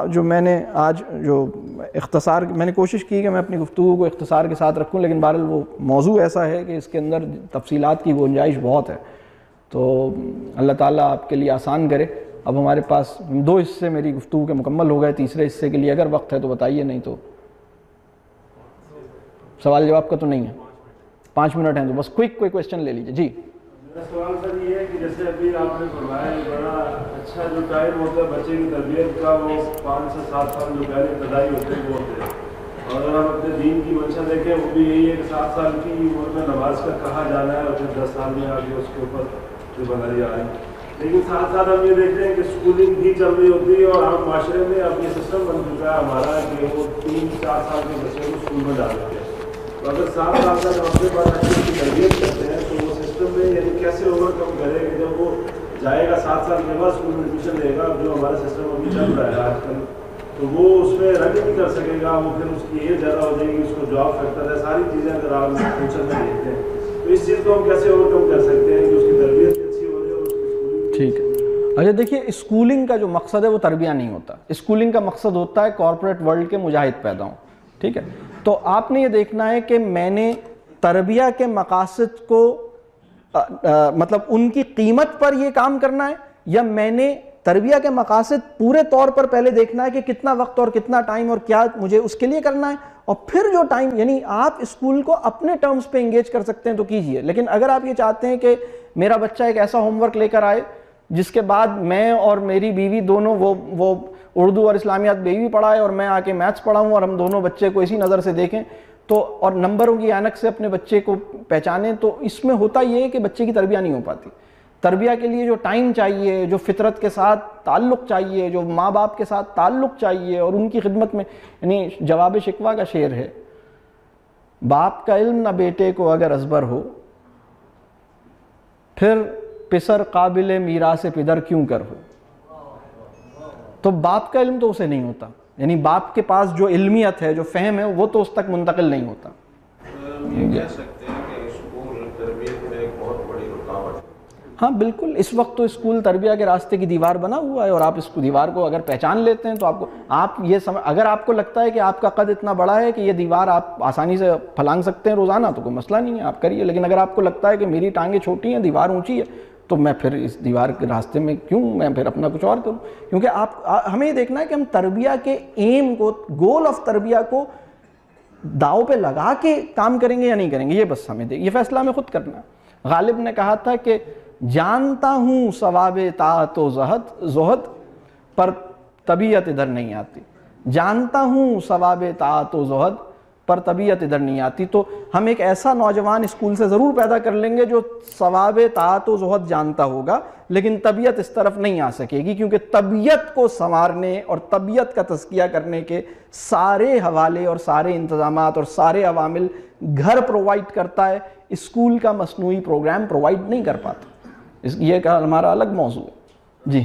جو میں نے آج جو اختصار میں نے کوشش کی کہ میں اپنی گفتگو کو اختصار کے ساتھ رکھوں, لیکن بہرحال وہ موضوع ایسا ہے کہ اس کے اندر تفصیلات کی گنجائش بہت ہے. تو اللہ تعالیٰ آپ کے لیے آسان کرے. اب ہمارے پاس 2 حصے میری گفتگو کے مکمل ہو گئے, تیسرے حصے کے لیے اگر وقت ہے تو بتائیے, نہیں تو سوال جواب کا تو نہیں ہے, 5 منٹ ہیں تو بس کوئی کویشچن لے لیجیے. جی میرا سوال سر یہ ہے کہ جیسے ابھی آپ نے فرمایا بڑا اچھا جو ٹائم ہوتا ہے بچے کی تربیت کا وہ 5 سے 7 سال جو پہلے ابتدائی ہوتے ہیں وہ ہوتے ہیں, اور اگر ہم اپنے دین کی منشا دیکھیں وہ بھی یہی ہے کہ 7 سال کی عمر میں نماز کا کہا جانا ہے اور پھر 10 سال میں آگے اس کے اوپر جو بنائی آ رہی ہے. لیکن ساتھ ساتھ ہم یہ دیکھتے ہیں کہ اسکولنگ بھی چل رہی ہوتی ہے اور ہم معاشرے میں اب یہ سسٹم بن چکا ہے ہمارا کہ وہ 3-4 سال کے بچے کو اسکول میں ڈال دیتے ہیں. تو اگر 7 سال تک ہم اپنے پاس اچھی کی تربیت کرتے ہیں تو وہ سسٹم میں یعنی کیسے اوور کم کرے کہ جب وہ جائے گا 7 سال کے بعد اسکول میں ایڈمیشن لے گا, جو ہمارا سسٹم ابھی چل رہا ہے آج کل, تو وہ اس میں رن نہیں کر سکے گا, وہ پھر اس کی ایج زیادہ ہو جائے گی, اس کو جاب فیکٹر ہے, ساری چیزیں اگر آپ فیوچر میں دیکھتے ہیں تو اس چیز کو ہم کیسے اوور کم کر سکتے ہیں کہ اس کی تربیت اچھی ہو جائے اور اس کی اسکولنگ. ٹھیک ہے. اچھا دیکھیے اسکولنگ کا جو مقصد ہے وہ تربیہ نہیں ہوتا. اسکولنگ کا مقصد ہوتا ہے کارپوریٹ ورلڈ کے مجاہد پیدا ہوں. ٹھیک ہے. تو آپ نے یہ دیکھنا ہے کہ میں نے تربیہ کے مقاصد کو مطلب ان کی قیمت پر یہ کام کرنا ہے، یا میں نے تربیہ کے مقاصد پورے طور پر پہلے دیکھنا ہے کہ کتنا وقت اور کتنا ٹائم اور کیا مجھے اس کے لیے کرنا ہے، اور پھر جو ٹائم، یعنی آپ اسکول کو اپنے ٹرمز پہ انگیج کر سکتے ہیں تو کیجئے، لیکن اگر آپ یہ چاہتے ہیں کہ میرا بچہ ایک ایسا ہوم ورک لے کر آئے جس کے بعد میں اور میری بیوی دونوں وہ اردو اور اسلامیات بیوی پڑھائے اور میں آ کے میتھس پڑھاؤں اور ہم دونوں بچے کو اسی نظر سے دیکھیں تو اور نمبروں کی اینک سے اپنے بچے کو پہچانیں، تو اس میں ہوتا یہ ہے کہ بچے کی تربیہ نہیں ہو پاتی۔ تربیہ کے لیے جو ٹائم چاہیے، جو فطرت کے ساتھ تعلق چاہیے، جو ماں باپ کے ساتھ تعلق چاہیے اور ان کی خدمت میں، یعنی جواب شکوہ کا شعر ہے، باپ کا علم نہ بیٹے کو اگر ازبر ہو، پھر پسر قابل میراث پدر کیوں کر ہو۔ تو باپ کا علم تو اسے نہیں ہوتا، یعنی باپ کے پاس جو علمیت ہے، جو فہم ہے، وہ تو اس تک منتقل نہیں ہوتا۔ یہ کہہ سکتے ہیں کہ اسکول تربیت میں ایک بہت بڑی رکاوٹ ہے۔ ہاں بالکل، اس وقت تو اسکول تربیہ کے راستے کی دیوار بنا ہوا ہے، اور آپ اس کو دیوار کو اگر پہچان لیتے ہیں تو آپ یہ اگر آپ کو لگتا ہے کہ آپ کا قد اتنا بڑا ہے کہ یہ دیوار آپ آسانی سے پھلانگ سکتے ہیں روزانہ تو کوئی مسئلہ نہیں ہے، آپ کریے، لیکن اگر آپ کو لگتا ہے کہ میری ٹانگیں چھوٹی ہیں، دیوار اونچی ہے، تو میں پھر اس دیوار کے راستے میں کیوں، میں پھر اپنا کچھ اور کروں، کیونکہ ہمیں یہ دیکھنا ہے کہ ہم تربیہ کے ایم کو، گول آف تربیہ کو داؤ پہ لگا کے کام کریں گے یا نہیں کریں گے، یہ بس ہمیں یہ فیصلہ ہمیں خود کرنا ہے۔ غالب نے کہا تھا کہ جانتا ہوں ثواب طاعت و زہد پر طبیعت ادھر نہیں آتی، جانتا ہوں ثواب طاعت و زہد پر طبیعت ادھر نہیں آتی۔ تو ہم ایک ایسا نوجوان اسکول سے ضرور پیدا کر لیں گے جو ثواب طاعت و زہد جانتا ہوگا، لیکن طبیعت اس طرف نہیں آ سکے گی، کیونکہ طبیعت کو سنوارنے اور طبیعت کا تزکیہ کرنے کے سارے حوالے اور سارے انتظامات اور سارے عوامل گھر پرووائڈ کرتا ہے، اسکول کا مصنوعی پروگرام پرووائڈ نہیں کر پاتا۔ یہ کہ ہمارا الگ موضوع ہے۔ جی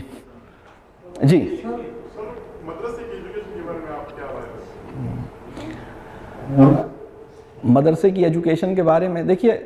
جی مدرسے کی ایجوکیشن کے بارے میں آپ کیا رائے ہیں؟ مدرسے کی ایجوکیشن کے بارے میں دیکھیے،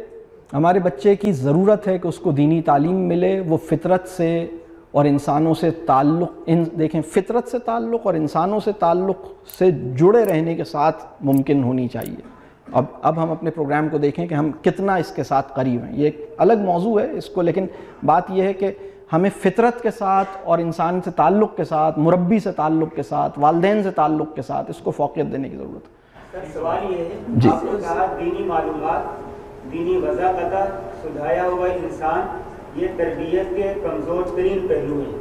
ہمارے بچے کی ضرورت ہے کہ اس کو دینی تعلیم ملے، وہ فطرت سے اور انسانوں سے تعلق، دیکھیں فطرت سے تعلق اور انسانوں سے تعلق سے جڑے رہنے کے ساتھ ممکن ہونی چاہیے۔ اب ہم اپنے پروگرام کو دیکھیں کہ ہم کتنا اس کے ساتھ قریب ہیں، یہ ایک الگ موضوع ہے اس کو، لیکن بات یہ ہے کہ ہمیں فطرت کے ساتھ اور انسان سے تعلق کے ساتھ، مربی سے تعلق کے ساتھ، والدین سے تعلق کے ساتھ اس کو فوقیت دینے کی ضرورت ہے۔ سر سوال یہ ہے، آپ نے کہا دینی معلومات، دینی وضاحت، سدھایا ہوا انسان، یہ تربیت کے کمزور ترین پہلو ہیں،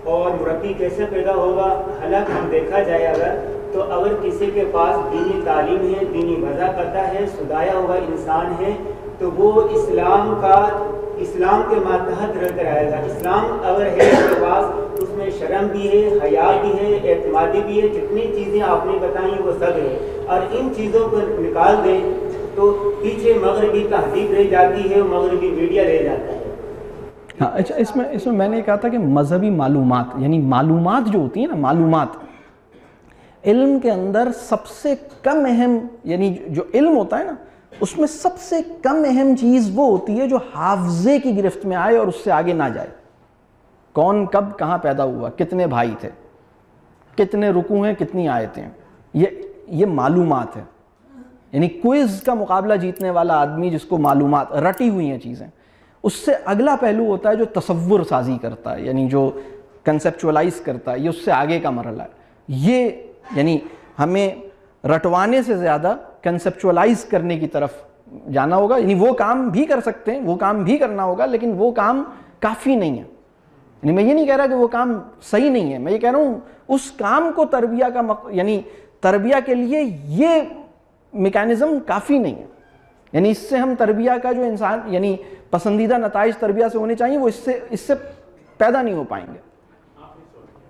اور مربی کیسے پیدا ہوگا؟ حالانکہ ہم دیکھا جائے اگر کسی کے پاس دینی تعلیم ہے، دینی وضاحت ہے، سدھایا ہوا انسان ہے، تو وہ اسلام کے ماتحت رہ کر آئے گا۔ اسلام اگر ہے اس کے پاس، اس میں شرم بھی ہے، حیا بھی ہے، اعتمادی بھی ہے، جتنی چیزیں آپ نے بتائیں وہ سب ہے، اور ان چیزوں کو نکال دیں تو پیچھے مغربی تہذیب رہ جاتی ہے، مغربی میڈیا رہ جاتا ہے۔ ہاں اچھا، اس میں نے کہا تھا کہ مذہبی معلومات، یعنی معلومات جو ہوتی ہیں نا، معلومات علم کے اندر سب سے کم اہم، یعنی جو علم ہوتا ہے نا اس میں سب سے کم اہم چیز وہ ہوتی ہے جو حافظے کی گرفت میں آئے اور اس سے آگے نہ جائے۔ کون کب کہاں پیدا ہوا، کتنے بھائی تھے، کتنے رکوع ہیں، کتنی آیتیں ہیں، یہ معلومات ہے۔ یعنی کوئز کا مقابلہ جیتنے والا آدمی جس کو معلومات، رٹی ہوئی ہیں چیزیں، اس سے اگلا پہلو ہوتا ہے جو تصور سازی کرتا ہے، یعنی جو کنسیپچولائز کرتا ہے، یہ اس سے آگے کا مرحلہ ہے۔ یہ یعنی ہمیں رٹوانے سے زیادہ کنسیپچولائز کرنے کی طرف جانا ہوگا، یعنی وہ کام بھی کر سکتے ہیں، وہ کام بھی کرنا ہوگا، لیکن وہ کام کافی نہیں ہے۔ یعنی میں یہ نہیں کہہ رہا کہ وہ کام صحیح نہیں ہے، میں یہ کہہ رہا ہوں اس کام کو تربیہ کا یعنی تربیہ کے لیے یہ میکانزم کافی نہیں ہے۔ یعنی اس سے ہم تربیہ کا جو انسان، یعنی پسندیدہ نتائج تربیہ سے ہونے چاہیے، وہ اس سے پیدا نہیں ہو پائیں گے۔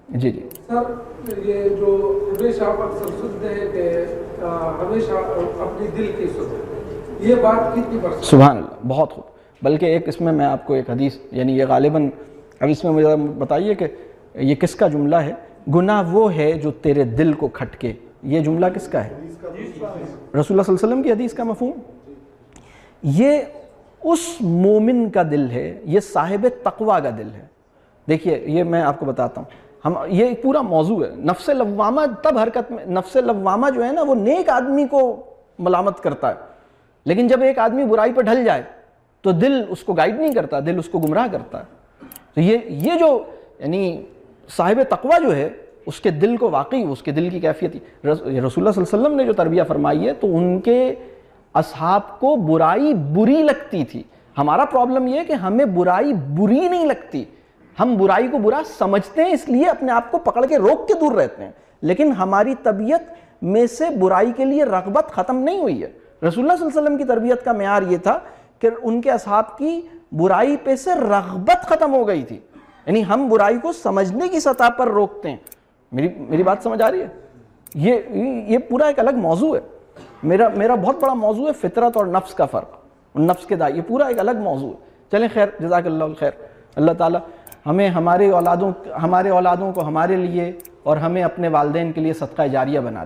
جی جی سر، یہ جو ہمیشہ آپ اکثر سنتے ہیں کہ ہمیشہ اپنی دل کی سنیں، یہ بات کتنی پرسنٹ؟ سبحان اللہ، بہت خوب۔ بلکہ اس میں آپ کو ایک حدیث، یعنی یہ غالباً اب اس میں مجھے بتائیے کہ یہ کس کا جملہ ہے؟ گناہ وہ ہے جو تیرے دل کو کھٹکے، یہ جملہ کس کا ہے؟ رسول اللہ صلی اللہ علیہ وسلم کی حدیث کا مفہوم۔ یہ اس مومن کا دل ہے، یہ صاحب تقویٰ کا دل ہے۔ دیکھیے یہ میں آپ کو بتاتا ہوں، یہ ایک پورا موضوع ہے۔ نفس لوامہ تب حرکت میں، نفس لوامہ جو ہے نا وہ نیک آدمی کو ملامت کرتا ہے، لیکن جب ایک آدمی برائی پر ڈھل جائے تو دل اس کو گائیڈ نہیں کرتا, دل اس کو گمراہ کرتا ہے. تو یہ جو یعنی صاحب تقوی جو ہے اس کے دل کو واقعی اس کے دل کی کیفیت رسول اللہ صلی اللہ علیہ وسلم نے جو تربیہ فرمائی ہے تو ان کے اصحاب کو برائی بری لگتی تھی. ہمارا پرابلم یہ ہے کہ ہمیں برائی بری نہیں لگتی, ہم برائی کو برا سمجھتے ہیں, اس لیے اپنے آپ کو پکڑ کے روک کے دور رہتے ہیں, لیکن ہماری طبیعت میں سے برائی کے لیے رغبت ختم نہیں ہوئی ہے. رسول اللہ صلی اللہ علیہ وسلم کی تربیت کا معیار یہ تھا کہ ان کے اصحاب کی برائی پہ سے رغبت ختم ہو گئی تھی, یعنی ہم برائی کو سمجھنے کی سطح پر روکتے ہیں. میری بات سمجھ آ رہی ہے؟ یہ پورا ایک الگ موضوع ہے. میرا بہت بڑا موضوع ہے فطرت اور نفس کا فرق, نفس کے دائی, یہ پورا ایک الگ موضوع ہے. چلیں خیر, جزاک اللہ خیر. اللہ تعالیٰ ہمیں ہمارے اولادوں کو ہمارے لیے اور ہمیں اپنے والدین کے لیے صدقہ جاریہ بنا دے.